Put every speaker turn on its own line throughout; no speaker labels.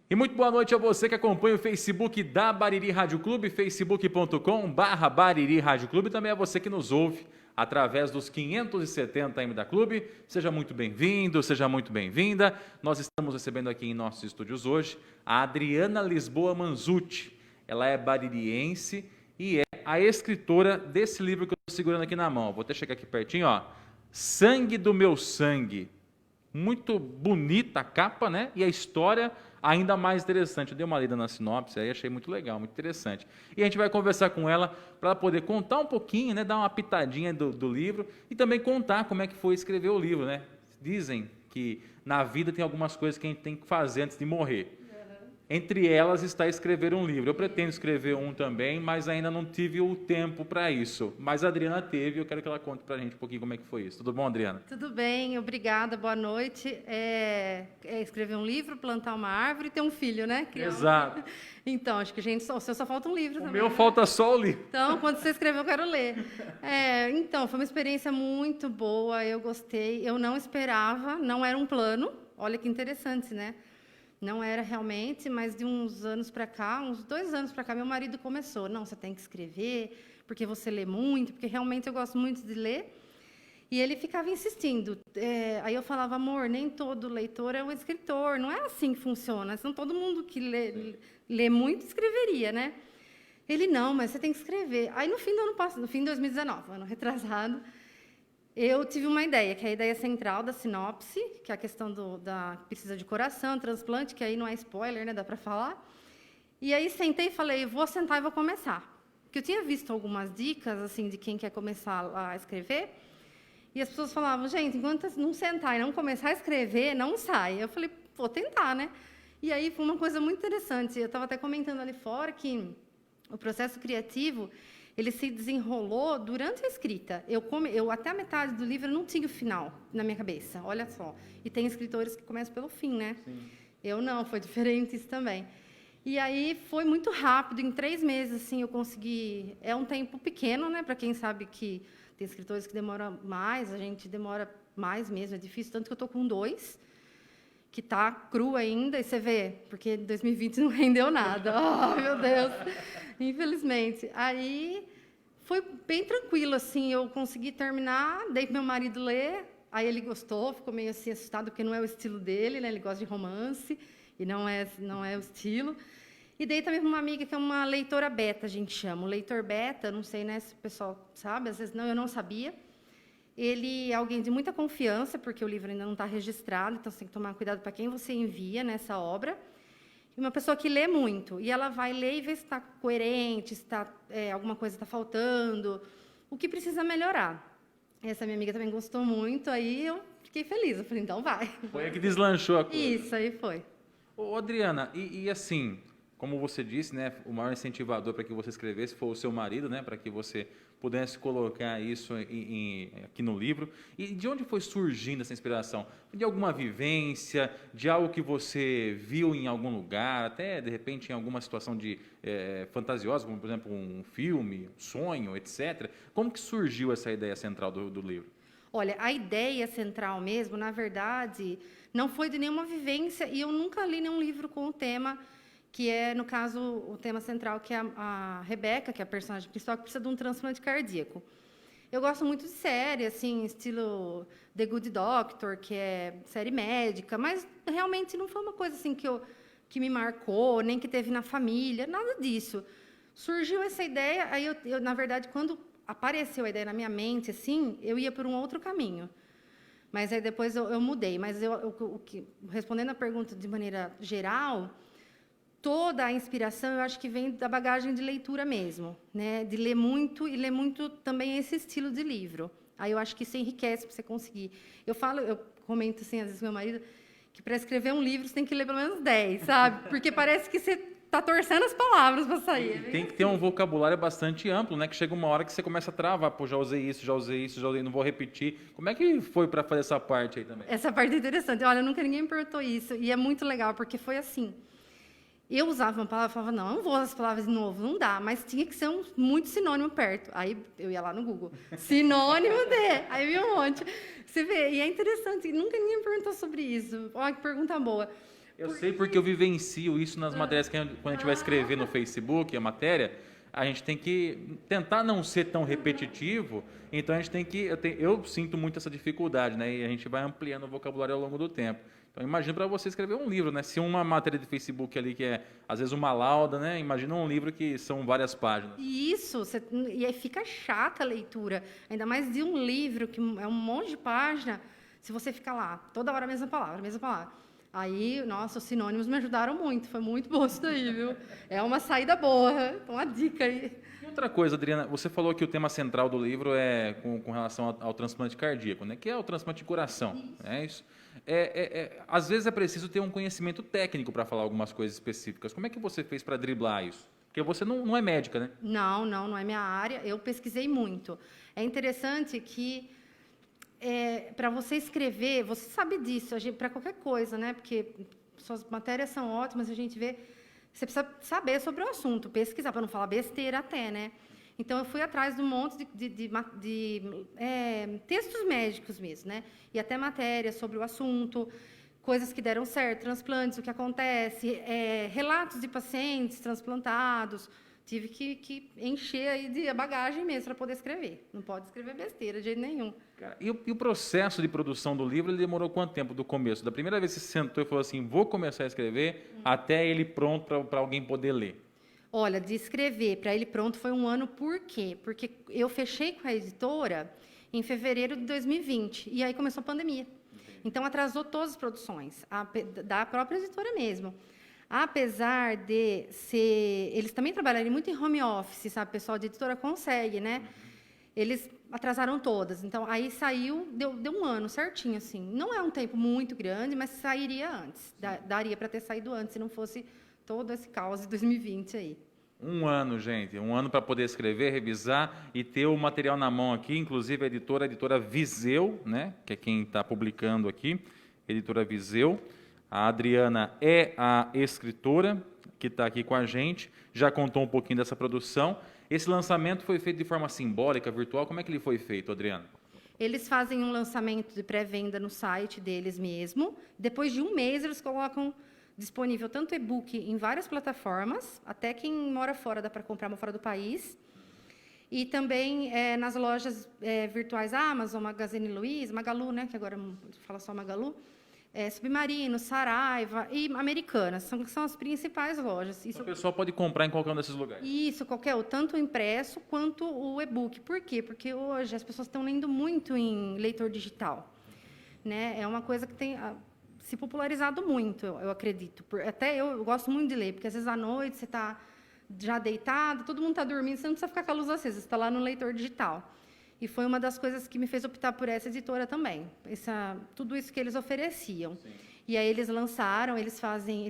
E muito boa noite a você que acompanha o Facebook da Bariri Rádio Clube, facebook.com/Bariri Rádio Clube, e também a você que nos ouve através dos 570 AM da Clube. Seja muito bem-vindo, seja muito bem-vinda. Nós estamos recebendo aqui em nossos estúdios hoje a Adriana Lisboa Manzucci. Ela é baririense e é a escritora desse livro que eu estou segurando aqui na mão. Vou até chegar aqui pertinho, ó. Sangue do Meu Sangue. Muito bonita a capa, né? E a história ainda mais interessante. Eu dei uma lida na sinopse aí, achei muito legal, muito interessante. E a gente vai conversar com ela para ela poder contar um pouquinho, né? Dar uma pitadinha do livro e também contar como é que foi escrever o livro, né? Dizem que na vida tem algumas coisas que a gente tem que fazer antes de morrer. Entre elas está escrever um livro. Eu pretendo escrever um também, mas ainda não tive o tempo para isso. Mas a Adriana teve, eu quero que ela conte para a gente um pouquinho como é que foi isso. Tudo bom, Adriana?
Tudo bem, obrigada, boa noite. Escrever um livro, plantar uma árvore e ter um filho, né?
Exato.
Então, acho que o seu só falta um livro também.
O meu falta só o livro.
Então, quando você escrever, eu quero ler. Então, foi uma experiência muito boa, eu gostei. Eu não esperava, não era um plano. Olha que interessante, né? Não era realmente, mas de uns anos para cá, uns 2 anos para cá, meu marido começou. Não, você tem que escrever, porque você lê muito, porque realmente eu gosto muito de ler. E ele ficava insistindo. Aí eu falava, amor, nem todo leitor é um escritor, não é assim que funciona. Senão todo mundo que lê muito escreveria, né? Ele, não, mas você tem que escrever. Aí no fim do ano passado, no fim de 2019, ano retrasado, eu tive uma ideia, que é a ideia central da sinopse, que é a questão da precisa de coração, transplante, que aí não é spoiler, né, dá para falar. E aí sentei e falei, vou sentar e vou começar. Porque eu tinha visto algumas dicas assim de quem quer começar a escrever, e as pessoas falavam, gente, enquanto não sentar e não começar a escrever, não sai. Eu falei, vou tentar, né? E aí foi uma coisa muito interessante. Eu estava até comentando ali fora que o processo criativo ele se desenrolou durante a escrita. Eu até a metade do livro não tinha o final na minha cabeça, olha só. E tem escritores que começam pelo fim, né? Sim. Eu não, foi diferente isso também. E aí foi muito rápido, em 3 meses, assim, eu consegui... É um tempo pequeno, né? Para quem sabe que tem escritores que demoram mais, a gente demora mais mesmo, é difícil. Tanto que eu estou com 2, que está cru ainda, e você vê, porque 2020 não rendeu nada. Oh, meu Deus! Infelizmente. Aí foi bem tranquilo, assim, eu consegui terminar, dei para meu marido ler, aí ele gostou, ficou meio assim assustado, porque não é o estilo dele, né? Ele gosta de romance, e não é o estilo. E dei também para uma amiga que é uma leitora beta, a gente chama. O leitor beta, não sei, né, se o pessoal sabe, às vezes não, eu não sabia. Ele é alguém de muita confiança, porque o livro ainda não está registrado, então você tem que tomar cuidado para quem você envia nessa obra. E uma pessoa que lê muito, e ela vai ler e ver se está coerente, se alguma coisa está faltando, o que precisa melhorar. Essa minha amiga também gostou muito, aí eu fiquei feliz. Eu falei, então vai.
Foi aí que deslanchou a coisa.
Isso, aí foi.
Ô, Adriana, e assim, como você disse, né, o maior incentivador para que você escrevesse foi o seu marido, né, para que você pudesse colocar isso aqui no livro. E de onde foi surgindo essa inspiração? De alguma vivência, de algo que você viu em algum lugar, até de repente em alguma situação fantasiosa, como por exemplo um filme, um sonho, etc. Como que surgiu essa ideia central do livro?
Olha, a ideia central mesmo, na verdade, não foi de nenhuma vivência, e eu nunca li nenhum livro com o tema que é, no caso, o tema central, que é a Rebeca, que é a personagem principal, que precisa de um transplante cardíaco. Eu gosto muito de série, assim, estilo The Good Doctor, que é série médica, mas realmente não foi uma coisa assim que me marcou, nem que teve na família, nada disso. Surgiu essa ideia, aí eu na verdade, quando apareceu a ideia na minha mente, assim, eu ia por um outro caminho. Mas aí depois eu mudei. Mas respondendo a pergunta de maneira geral, toda a inspiração, eu acho que vem da bagagem de leitura mesmo, né? De ler muito e ler muito também esse estilo de livro. Aí eu acho que isso enriquece para você conseguir. Eu comento assim, às vezes, com meu marido, que para escrever um livro você tem que ler pelo menos 10, sabe? Porque parece que você está torcendo as palavras para sair.
Tem que ter um vocabulário bastante amplo, né? Que chega uma hora que você começa a travar. Pô, já usei isso, não vou repetir. Como é que foi para fazer essa parte aí também?
Essa parte é interessante. Olha, nunca ninguém me perguntou isso. E é muito legal, porque foi assim. Eu usava uma palavra e falava, não vou usar as palavras de novo, não dá, mas tinha que ser muito sinônimo perto. Aí eu ia lá no Google, sinônimo de, aí vi um monte. Você vê, e é interessante, nunca ninguém me perguntou sobre isso. Olha que pergunta boa.
Eu sei porque eu vivencio isso nas matérias que quando a gente vai escrever no Facebook a matéria, a gente tem que tentar não ser tão repetitivo, então a gente tem que... Eu sinto muito essa dificuldade, né? E a gente vai ampliando o vocabulário ao longo do tempo. Então imagina para você escrever um livro, né? Se uma matéria de Facebook ali que é, às vezes, uma lauda, né? Imagina um livro que são várias páginas.
Isso, e aí fica chata a leitura, ainda mais de um livro que é um monte de página, se você ficar lá, toda hora a mesma palavra, a mesma palavra. Aí, nossa, os sinônimos me ajudaram muito, foi muito bom isso daí, viu? É uma saída boa, então uma dica aí.
E outra coisa, Adriana, você falou que o tema central do livro é com relação ao transplante cardíaco, né? Que é o transplante de coração, é isso? Às vezes é preciso ter um conhecimento técnico para falar algumas coisas específicas. Como é que você fez para driblar isso? Porque você não é médica, né?
Não é minha área, eu pesquisei muito. É interessante que para você escrever, você sabe disso, para qualquer coisa, né? Porque suas matérias são ótimas, a gente vê. Você precisa saber sobre o assunto, pesquisar, para não falar besteira até, né? Então, eu fui atrás de um monte de textos médicos mesmo, né? E até matérias sobre o assunto, coisas que deram certo, transplantes, o que acontece, relatos de pacientes transplantados. Tive que encher aí de bagagem mesmo para poder escrever. Não pode escrever besteira de jeito nenhum.
Cara, e o processo de produção do livro, ele demorou quanto tempo do começo? Da primeira vez que você sentou e falou assim, vou começar a escrever, até ele pronto para alguém poder ler?
Olha, de escrever para ele pronto foi um ano, por quê? Porque eu fechei com a editora em fevereiro de 2020, e aí começou a pandemia. Então, atrasou todas as produções, da própria editora mesmo. Apesar de ser... Eles também trabalharem muito em home office, sabe? O pessoal de editora consegue, né? Eles atrasaram todas. Então, aí saiu, deu um ano certinho, assim. Não é um tempo muito grande, mas sairia antes. Daria para ter saído antes, se não fosse todo esse caos de 2020 aí.
Um ano, gente. Um ano para poder escrever, revisar e ter o material na mão aqui. Inclusive, a editora Viseu, né? Que é quem está publicando aqui. Editora Viseu. A Adriana é a escritora que está aqui com a gente, já contou um pouquinho dessa produção. Esse lançamento foi feito de forma simbólica, virtual. Como é que ele foi feito, Adriana?
Eles fazem um lançamento de pré-venda no site deles mesmo. Depois de um mês, eles colocam disponível tanto e-book em várias plataformas, até quem mora fora dá para comprar fora do país. E também nas lojas virtuais Amazon, Magazine Luiza, Magalu, né, que agora fala só Magalu, Submarino, Saraiva e Americanas, são as principais lojas.
Isso, o pessoal pode comprar em qualquer um desses lugares?
Isso, tanto o impresso quanto o e-book. Por quê? Porque hoje as pessoas estão lendo muito em leitor digital, né? É uma coisa que tem se popularizado muito, eu acredito. Até eu gosto muito de ler, porque às vezes à noite você está já deitado, todo mundo está dormindo, você não precisa ficar com a luz acesa, você está lá no leitor digital. E foi uma das coisas que me fez optar por essa editora também. Tudo isso que eles ofereciam. Sim. E aí eles lançaram, eles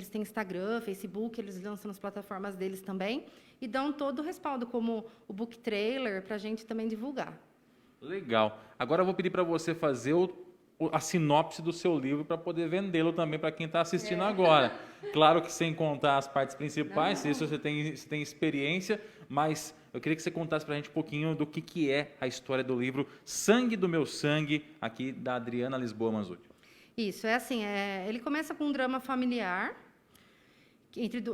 têm Instagram, Facebook, eles lançam nas plataformas deles também e dão todo o respaldo, como o book trailer, para a gente também divulgar.
Legal. Agora eu vou pedir para você fazer a sinopse do seu livro para poder vendê-lo também para quem está assistindo agora. Claro que sem contar as partes principais, isso você tem experiência, mas eu queria que você contasse para a gente um pouquinho do que é a história do livro Sangue do Meu Sangue, aqui da Adriana Lisboa Manzucchi.
Isso, assim, ele começa com um drama familiar,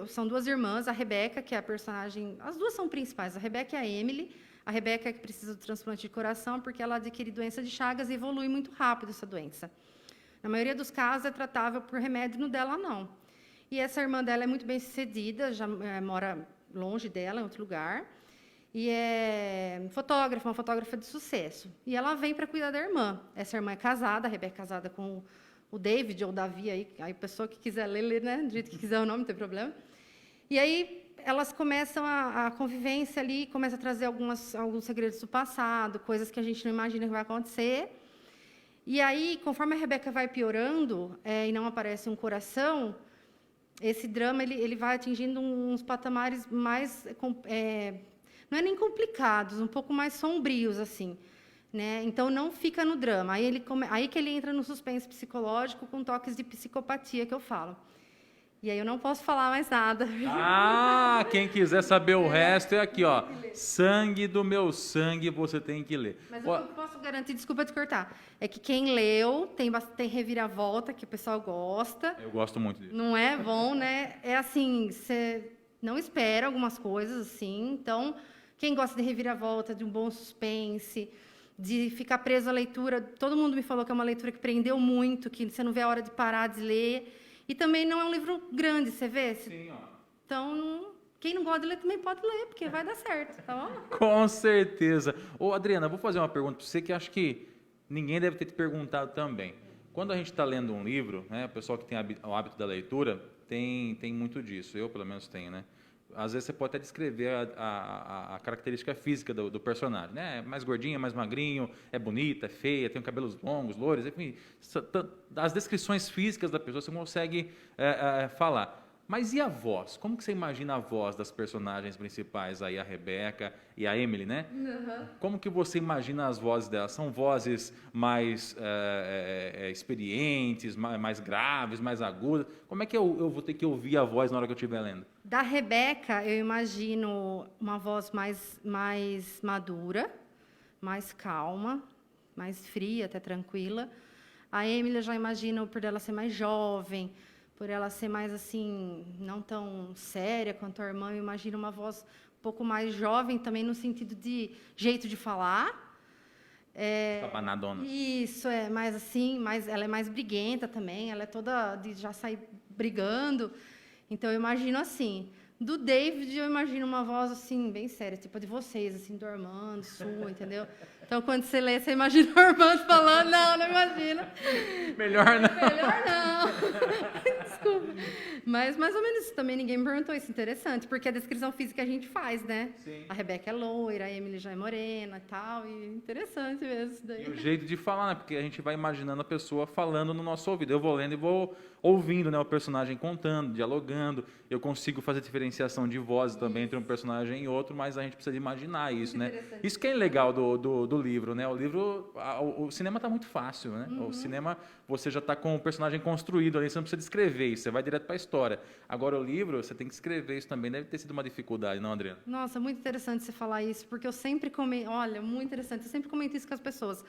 são duas irmãs, a Rebeca, que é a personagem, as duas são principais, a Rebeca e a Emily. A Rebeca é que precisa do transplante de coração porque ela adquire doença de Chagas e evolui muito rápido essa doença. Na maioria dos casos é tratável por remédio, no dela não. E essa irmã dela é muito bem sucedida, já mora longe dela, em outro lugar, e é uma fotógrafa de sucesso. E ela vem para cuidar da irmã. Essa irmã é casada, a Rebeca é casada com o David, ou Davi, aí a pessoa que quiser ler, né, do jeito que quiser o nome, não tem problema. E aí elas começam a convivência ali, começa a trazer alguns segredos do passado, coisas que a gente não imagina que vai acontecer. E aí, conforme a Rebeca vai piorando e não aparece um coração, esse drama ele vai atingindo uns patamares mais, não é nem complicados, um pouco mais sombrios, assim, né? Então, não fica no drama. Aí que ele entra no suspense psicológico com toques de psicopatia, que eu falo. E aí eu não posso falar mais nada.
Ah, quem quiser saber o resto é aqui, ó. Sangue do meu sangue, você tem que ler.
Mas
Ó,
o que eu posso garantir, desculpa te cortar, é que quem leu tem reviravolta, que o pessoal gosta.
eu gosto muito disso.
Não é bom, né? É assim, você não espera algumas coisas assim. Então, quem gosta de reviravolta, de um bom suspense, de ficar preso à leitura, todo mundo me falou que é uma leitura que prendeu muito, que você não vê a hora de parar de ler. E também não é um livro grande, você vê?
Sim, ó.
Então, quem não gosta de ler também pode ler, porque vai dar certo, tá bom?
Com certeza. Ô, Adriana, vou fazer uma pergunta para você que acho que ninguém deve ter te perguntado também. Quando a gente está lendo um livro, né, o pessoal que tem o hábito da leitura tem muito disso. Eu, pelo menos, tenho, né? Às vezes você pode até descrever a característica física do personagem, né? É mais gordinha, mais magrinho, é bonita, é feia, tem cabelos longos, loures, enfim. As descrições físicas da pessoa você consegue falar. Mas e a voz? Como que você imagina a voz das personagens principais aí, a Rebeca e a Emily, né?
Uhum.
Como que você imagina as vozes delas? São vozes mais experientes, mais graves, mais agudas? Como é que eu vou ter que ouvir a voz na hora que eu estiver lendo?
Da Rebeca, eu imagino uma voz mais madura, mais calma, mais fria, até tranquila. A Emily, eu já imagino por ela ser mais jovem, por ela ser mais assim, não tão séria quanto a irmã, eu imagino uma voz um pouco mais jovem também no sentido de jeito de falar.
Sabanadona.
Isso, é mais assim, ela é mais briguenta também, ela é toda de já sair brigando. Então eu imagino assim. Do David eu imagino uma voz assim, bem séria, tipo a de vocês, assim, do Armando, sua, entendeu? Então quando você lê, você imagina o Armando falando, não imagina.
Melhor não.
Melhor não. Desculpa. Mas mais ou menos isso também, ninguém me perguntou isso, interessante, porque a descrição física a gente faz, né?
Sim.
A Rebeca é loira, a Emily já é morena e tal, e interessante mesmo isso daí.
E o jeito de falar, né? Porque a gente vai imaginando a pessoa falando no nosso ouvido. Eu vou lendo e vou ouvindo, né? O personagem contando, dialogando. Eu consigo fazer diferenciação de vozes também entre um personagem e outro, mas a gente precisa imaginar isso, né? Isso que é legal do livro, né? O livro, o cinema está muito fácil, né? O cinema, você já está com o personagem construído ali, você não precisa descrever isso, você vai direto para a história. Agora, o livro, você tem que escrever isso também. Deve ter sido uma dificuldade, não, Adriana?
Nossa, muito interessante você falar isso, porque eu sempre comento, olha, muito interessante, eu sempre comento isso com as pessoas,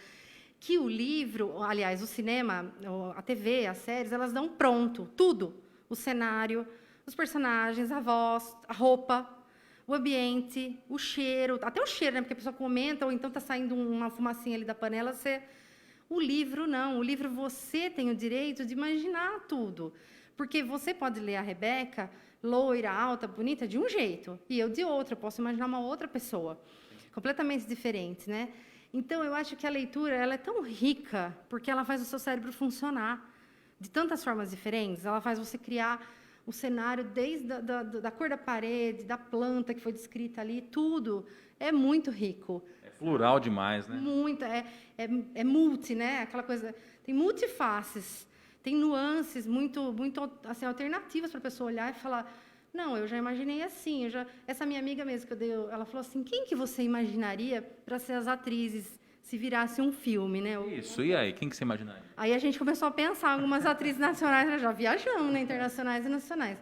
que o livro, aliás, o cinema, a TV, as séries, elas dão pronto, tudo, o cenário, os personagens, a voz, a roupa, o ambiente, o cheiro, até o cheiro, né, porque a pessoa comenta, ou então está saindo uma fumacinha ali da panela, O livro, não, o livro você tem o direito de imaginar tudo, porque você pode ler a Rebeca, loira, alta, bonita, de um jeito, e eu de outro. Eu posso imaginar uma outra pessoa, completamente diferente, né? Então, eu acho que a leitura ela é tão rica, porque ela faz o seu cérebro funcionar de tantas formas diferentes. Ela faz você criar o cenário desde da cor da parede, da planta que foi descrita ali, tudo. É muito rico.
É plural demais, né?
Muito, é multi, né? Aquela coisa, tem multifaces. Tem nuances muito assim, alternativas para a pessoa olhar e falar, não, eu já imaginei assim. Essa minha amiga mesmo, ela falou assim, quem que você imaginaria para ser as atrizes se virasse um filme, né?
Isso, e aí? Quem que você imaginaria?
Aí a gente começou a pensar algumas atrizes nacionais, nós já viajamos, né? Internacionais e nacionais.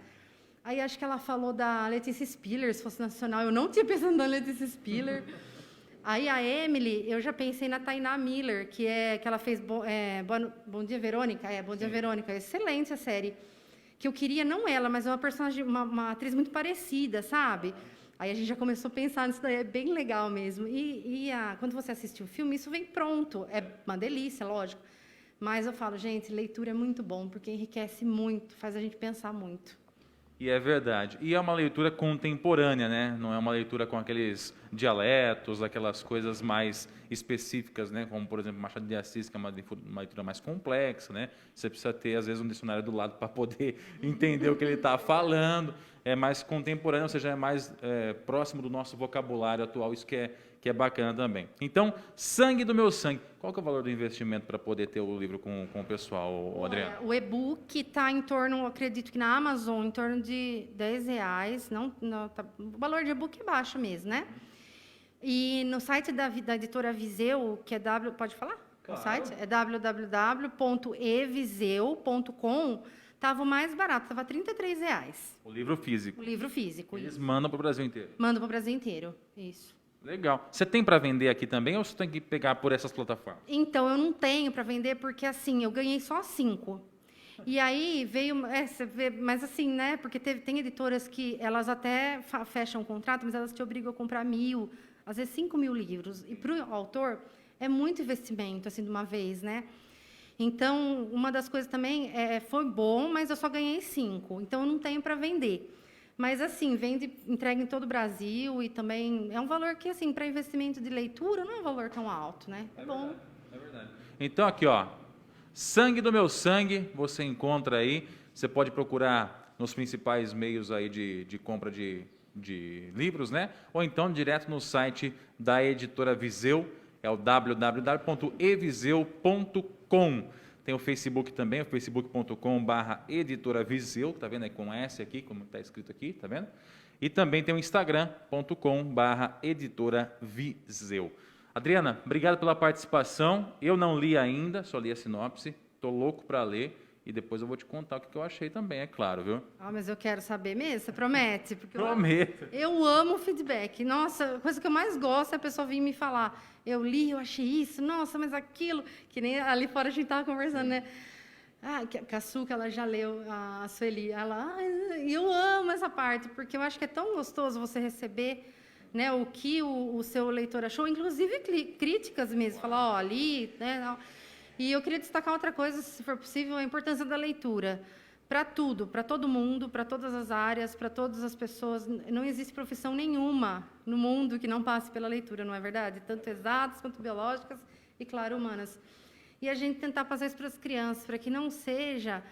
Aí acho que ela falou da Letícia Spiller, se fosse nacional. Eu não tinha pensado na Letícia Spiller. Aí a Emily, eu já pensei na Tainá Miller, que ela fez Bom Dia, Verônica. Bom Dia, Verônica. Excelente a série. Que eu queria, não ela, mas uma personagem, uma atriz muito parecida, sabe? Aí a gente já começou a pensar nisso daí, é bem legal mesmo. Quando você assiste o filme, isso vem pronto. É uma delícia, lógico. Mas eu falo, gente, leitura é muito bom, porque enriquece muito, faz a gente pensar muito.
E é verdade. E é uma leitura contemporânea, né? Não é uma leitura com aqueles dialetos, aquelas coisas mais específicas, né? Como, por exemplo, Machado de Assis, que é uma leitura mais complexa, né? Você precisa ter, às vezes, um dicionário do lado para poder entender o que ele está falando. É mais contemporâneo, ou seja, é mais próximo do nosso vocabulário atual, isso que é bacana também. Então, Sangue do Meu Sangue. Qual que é o valor do investimento para poder ter o livro com o pessoal, Adriano?
O e-book está em torno, acredito que na Amazon, em torno de R$10. O valor de e-book é baixo mesmo, né? E no site da editora Viseu, que é pode falar? Claro. O site é www.eviseu.com, Estava o mais barato, estava R$ 33,00.
O livro físico.
O livro físico.
Eles
Isso.
mandam para o Brasil inteiro.
Manda para o Brasil inteiro. Isso.
Legal. Você tem para vender aqui também ou você tem que pegar por essas plataformas?
Então, eu não tenho para vender porque, assim, eu ganhei só 5. E aí veio, você vê, mas assim, né? Porque tem editoras que elas até fecham um contrato, mas elas te obrigam a comprar 1.000, às vezes 5.000 livros. E para o autor é muito investimento, assim, de uma vez, né? Então, uma das coisas também foi bom, mas eu só ganhei 5. Então, eu não tenho para vender. Mas, assim, entrega em todo o Brasil e também é um valor que, assim, para investimento de leitura, não é um valor tão alto, né? É bom.
É verdade. Então, aqui, ó, Sangue do Meu Sangue, você encontra aí. Você pode procurar nos principais meios aí de compra de livros, né? Ou então direto no site da editora Viseu, é o www.eviseu.com. Tem o Facebook também, o facebook.com/editora Viseu, tá vendo aí com S aqui, como está escrito aqui, tá vendo? E também tem o instagram.com/editora Viseu. Adriana, obrigado pela participação. Eu não li ainda, só li a sinopse. Estou louco para ler e depois eu vou te contar o que eu achei também, é claro, viu?
Ah, mas eu quero saber mesmo, você promete? Porque
Prometo.
Eu amo feedback. Nossa, a coisa que eu mais gosto é a pessoa vir me falar. Eu li, eu achei isso, nossa, mas aquilo. Que nem ali fora a gente estava conversando, né? Ah, que a Su, que ela já leu, a Sueli. E eu amo essa parte, porque eu acho que é tão gostoso você receber, né, o que o seu leitor achou, inclusive críticas mesmo. Falar, ó, ali, né? Não. E eu queria destacar outra coisa, se for possível, a importância da leitura. Para tudo, para todo mundo, para todas as áreas, para todas as pessoas. Não existe profissão nenhuma no mundo que não passe pela leitura, não é verdade? Tanto exatas quanto biológicas e, claro, humanas. E a gente tentar passar isso para as crianças, para que não seja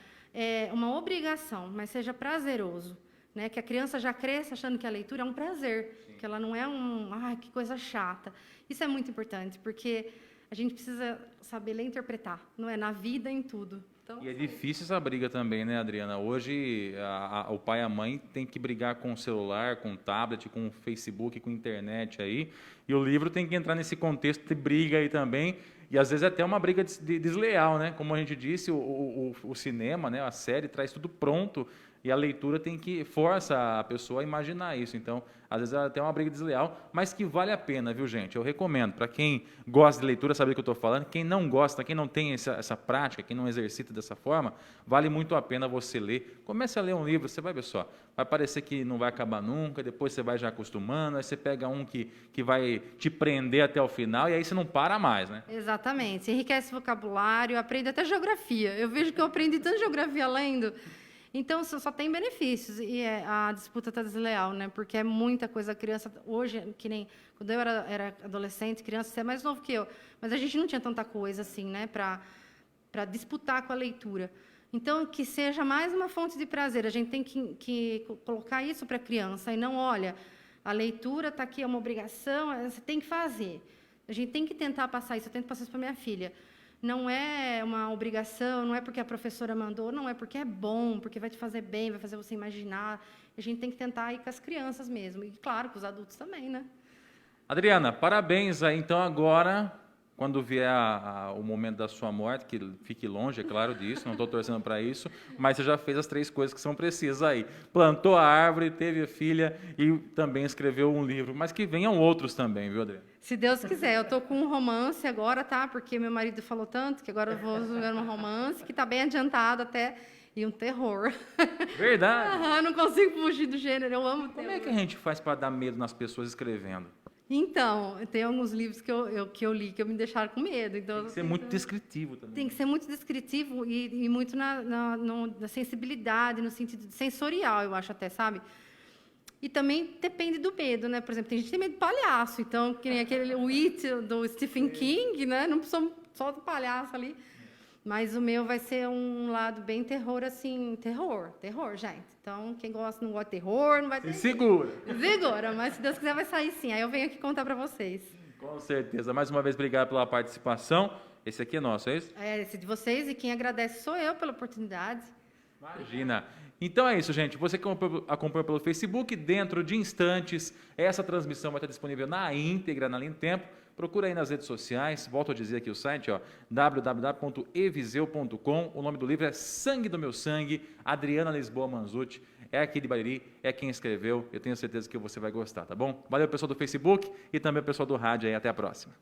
uma obrigação, mas seja prazeroso. Né? Que a criança já cresça achando que a leitura é um prazer, sim, que ela não é que coisa chata. Isso é muito importante, porque a gente precisa saber ler e interpretar, não é? Na vida, em tudo. Então,
e é difícil essa briga também, né, Adriana? Hoje, o pai e a mãe têm que brigar com o celular, com o tablet, com o Facebook, com a internet aí, e o livro tem que entrar nesse contexto de briga aí também, e às vezes até uma briga desleal, né? Como a gente disse, o cinema, né, a série, traz tudo pronto, e a leitura força a pessoa a imaginar isso. Então, às vezes, até uma briga desleal, mas que vale a pena, viu, gente? Eu recomendo. Para quem gosta de leitura, sabe o que eu estou falando. Quem não gosta, quem não tem essa prática, quem não exercita dessa forma, vale muito a pena você ler. Comece a ler um livro, você vai ver só. Vai parecer que não vai acabar nunca, depois você vai já acostumando, aí você pega um que vai te prender até o final, e aí você não para mais, né?
Exatamente. Enriquece vocabulário, aprende até geografia. Eu vejo que eu aprendi tanta geografia lendo. Então, só tem benefícios, e a disputa está desleal, né? Porque é muita coisa. A criança, hoje, que nem quando eu era adolescente, criança, você é mais novo que eu, mas a gente não tinha tanta coisa assim, né? Para disputar com a leitura. Então, que seja mais uma fonte de prazer. A gente tem que colocar isso para a criança, e não, olha, a leitura está aqui, é uma obrigação, você tem que fazer. A gente tem que tentar passar isso, eu tento passar isso para minha filha. Não é uma obrigação, não é porque a professora mandou, não, é porque é bom, porque vai te fazer bem, vai fazer você imaginar. A gente tem que tentar ir com as crianças mesmo, e claro, com os adultos também, né?
Adriana, parabéns aí. Então agora, quando vier o momento da sua morte, que fique longe, é claro disso, não estou torcendo para isso, mas você já fez as 3 coisas que são precisas aí. Plantou a árvore, teve a filha e também escreveu um livro, mas que venham outros também, viu, Adriana?
Se Deus quiser. Eu estou com um romance agora, tá? Porque meu marido falou tanto que agora eu vou jogar um romance que está bem adiantado até, e um terror.
Verdade.
Não consigo fugir do gênero, eu amo terror.
Como é que a gente faz para dar medo nas pessoas escrevendo?
Então, tem alguns livros que eu li que me deixaram com medo. Então,
tem que ser muito descritivo também.
Tem que ser muito descritivo e muito na sensibilidade, no sentido sensorial, eu acho até, sabe? E também depende do medo, né? Por exemplo, tem gente que tem medo de palhaço, então, que nem aquele o It do Stephen King, né? Não precisa só do palhaço ali. Mas o meu vai ser um lado bem terror, assim, terror, gente. Então, quem não gosta de terror, não vai ter.
Segura.
Segura, mas se Deus quiser vai sair sim. Aí eu venho aqui contar para vocês.
Com certeza. Mais uma vez, obrigado pela participação. Esse aqui é nosso, é isso?
É, esse de vocês, e quem agradece sou eu pela oportunidade.
Imagina. Então é isso, gente. Você que acompanha pelo Facebook, dentro de instantes, essa transmissão vai estar disponível na íntegra, na linha do tempo, procura aí nas redes sociais, volto a dizer aqui o site, ó, www.eviseu.com, o nome do livro é Sangue do Meu Sangue, Adriana Lisboa Manzutti, é aqui de Bariri, é quem escreveu, eu tenho certeza que você vai gostar, tá bom? Valeu pessoal do Facebook e também o pessoal do rádio aí, até a próxima.